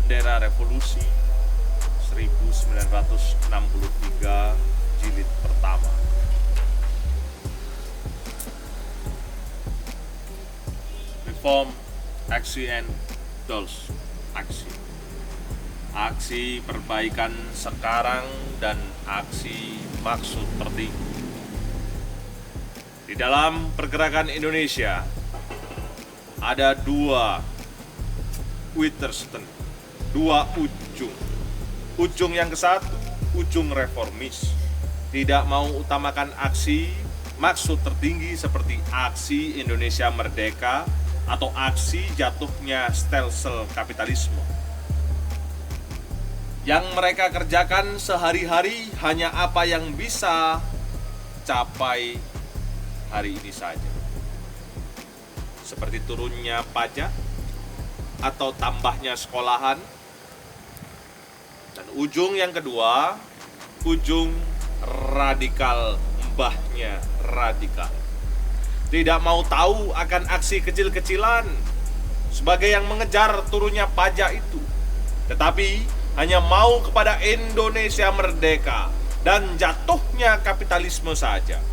Bendera Revolusi 1963 jilid pertama. Reform, Aksi and Goals. Aksi perbaikan sekarang dan aksi maksud tertinggi. Di dalam pergerakan Indonesia ada dua Wittersten, dua ujung. Ujung yang ke satu, ujung reformis. Tidak mau utamakan aksi maksud tertinggi seperti aksi Indonesia Merdeka atau aksi jatuhnya stelsel kapitalisme. Yang mereka kerjakan sehari-hari hanya apa yang bisa capai hari ini saja. Seperti turunnya pajak atau tambahnya sekolahan. Dan ujung yang kedua, ujung radikal, mbahnya radikal. Tidak mau tahu akan aksi kecil-kecilan sebagai yang mengejar turunnya pajak itu, tetapi hanya mau kepada Indonesia merdeka dan jatuhnya kapitalisme saja.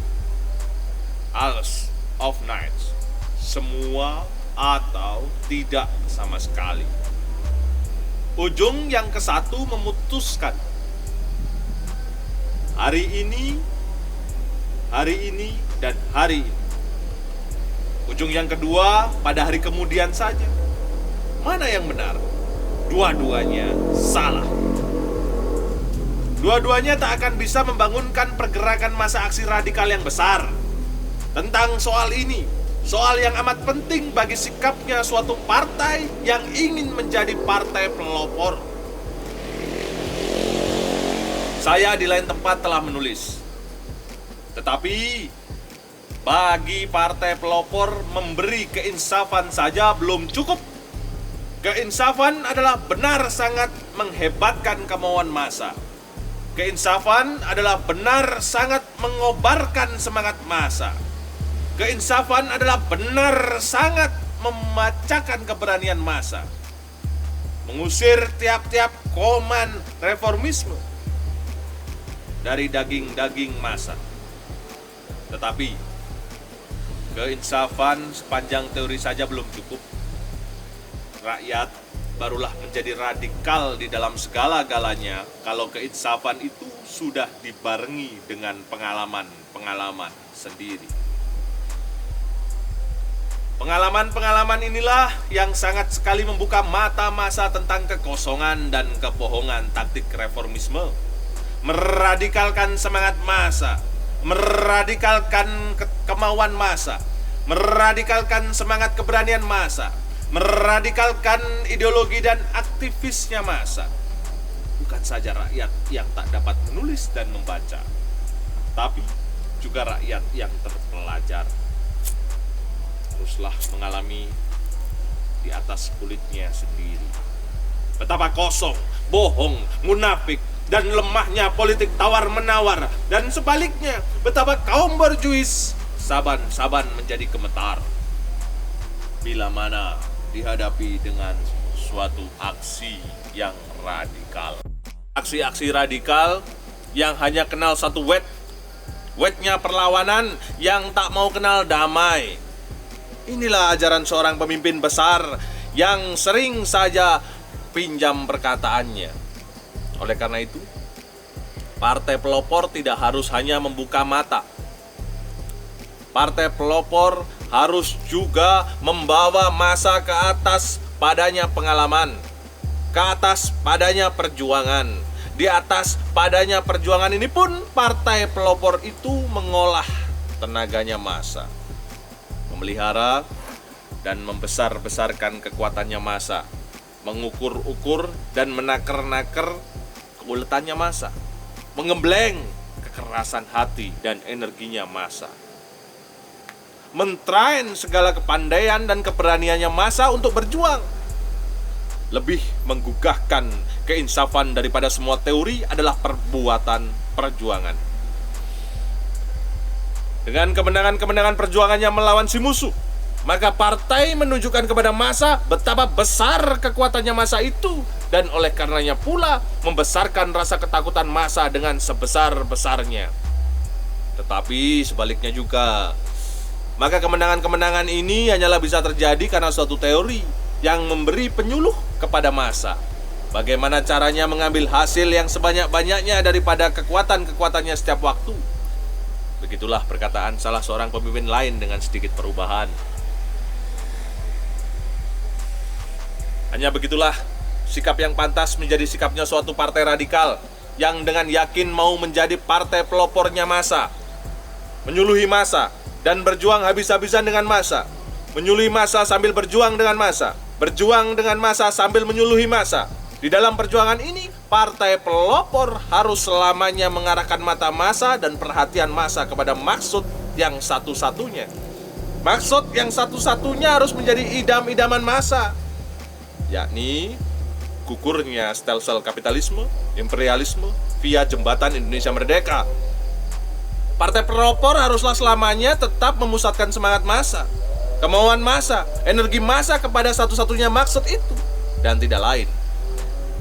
Alles of nights, semua atau tidak sama sekali. Ujung yang ke satu memutuskan hari ini, dan hari ini. Ujung yang kedua pada hari kemudian saja. Mana yang benar? Dua-duanya salah. Dua-duanya tak akan bisa membangunkan pergerakan massa aksi radikal yang besar. Tentang soal ini, soal yang amat penting bagi sikapnya suatu partai yang ingin menjadi partai pelopor. Saya di lain tempat telah menulis. Tetapi bagi partai pelopor memberi keinsafan saja belum cukup. Keinsafan adalah benar sangat menghebatkan kemauan massa. Keinsafan adalah benar sangat mengobarkan semangat massa. Keinsafan adalah benar sangat memacahkan keberanian massa, mengusir tiap-tiap koman reformisme dari daging-daging massa. Tetapi keinsafan sepanjang teori saja belum cukup. Rakyat barulah menjadi radikal di dalam segala-galanya kalau keinsafan itu sudah dibarengi dengan pengalaman-pengalaman sendiri. Pengalaman-pengalaman inilah yang sangat sekali membuka mata massa tentang kekosongan dan kebohongan taktik reformisme. Meradikalkan semangat massa, meradikalkan kemauan massa, meradikalkan semangat keberanian massa, meradikalkan ideologi dan aktivisnya massa. Bukan saja rakyat yang tak dapat menulis dan membaca, tapi juga rakyat yang terpelajar haruslah mengalami di atas kulitnya sendiri betapa kosong, bohong, munafik, dan lemahnya politik tawar-menawar, dan sebaliknya betapa kaum borjuis saban-saban menjadi gemetar bila mana dihadapi dengan suatu aksi yang radikal. Aksi-aksi radikal yang hanya kenal satu wetnya perlawanan, yang tak mau kenal damai. Inilah ajaran seorang pemimpin besar yang sering saja pinjam perkataannya. Oleh karena itu, partai pelopor tidak harus hanya membuka mata. Partai pelopor harus juga membawa massa ke atas padanya pengalaman, ke atas padanya perjuangan. Di atas padanya perjuangan ini pun partai pelopor itu mengolah tenaganya massa, memelihara dan membesar-besarkan kekuatannya massa, mengukur-ukur dan menaker-naker keuletannya massa, mengembleng kekerasan hati dan energinya massa, mentrain segala kepandaian dan keberaniannya massa untuk berjuang. Lebih menggugahkan keinsafan daripada semua teori adalah perbuatan perjuangan. Dengan kemenangan-kemenangan perjuangannya melawan si musuh, maka partai menunjukkan kepada massa betapa besar kekuatannya massa itu, dan oleh karenanya pula membesarkan rasa ketakutan massa dengan sebesar-besarnya. Tetapi sebaliknya juga, maka kemenangan-kemenangan ini hanyalah bisa terjadi karena suatu teori yang memberi penyuluh kepada massa bagaimana caranya mengambil hasil yang sebanyak-banyaknya daripada kekuatan-kekuatannya setiap waktu. Begitulah perkataan salah seorang pemimpin lain dengan sedikit perubahan. Hanya begitulah sikap yang pantas menjadi sikapnya suatu partai radikal yang dengan yakin mau menjadi partai pelopornya massa, menyuluhi massa dan berjuang habis-habisan dengan massa, menyuluhi massa sambil berjuang dengan massa, berjuang dengan massa sambil menyuluhi massa. Di dalam perjuangan ini, partai pelopor harus selamanya mengarahkan mata massa dan perhatian massa kepada maksud yang satu-satunya. Maksud yang satu-satunya harus menjadi idam-idaman massa, yakni gugurnya stelsel kapitalisme, imperialisme via jembatan Indonesia Merdeka. Partai pelopor haruslah selamanya tetap memusatkan semangat massa, kemauan massa, energi massa kepada satu-satunya maksud itu, dan tidak lain.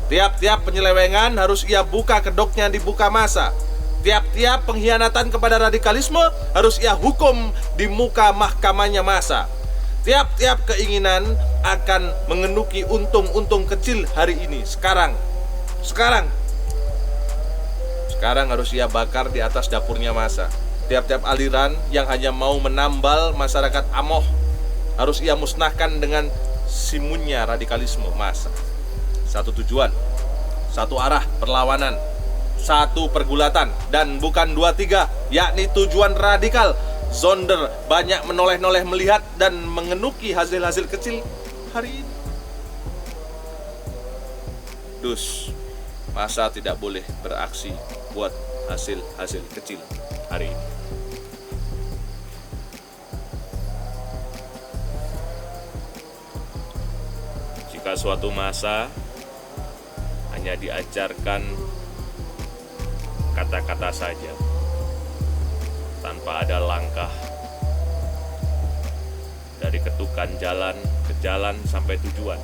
Tiap-tiap penyelewengan harus ia buka kedoknya di muka massa. Tiap-tiap pengkhianatan kepada radikalisme harus ia hukum di muka mahkamahnya massa. Tiap-tiap keinginan akan mengenuki untung-untung kecil hari ini, sekarang harus ia bakar di atas dapurnya massa. Tiap-tiap aliran yang hanya mau menambal masyarakat amoh harus ia musnahkan dengan simunnya radikalisme massa. Satu tujuan, satu arah perlawanan, satu pergulatan, dan bukan dua tiga, yakni tujuan radikal. Zonder banyak menoleh-noleh melihat dan mengenuki hasil-hasil kecil hari ini. Massa tidak boleh beraksi buat hasil-hasil kecil hari ini. Jika suatu massa hanya diajarkan kata-kata saja, tanpa ada langkah dari ketukan jalan ke jalan sampai tujuan,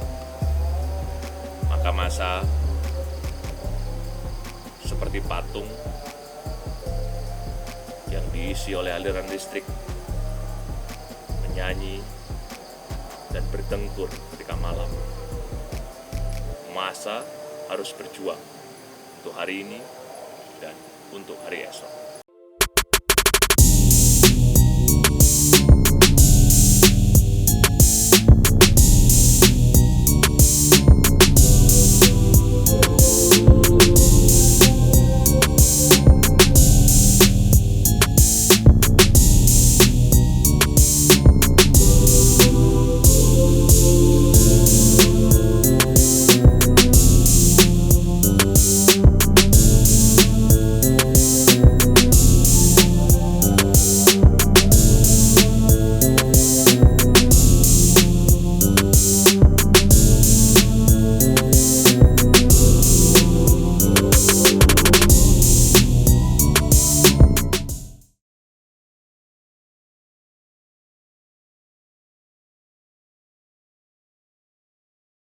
maka massa seperti patung yang diisi oleh aliran listrik, menyanyi dan bertengkur ketika malam. Massa harus berjuang untuk hari ini dan untuk hari esok.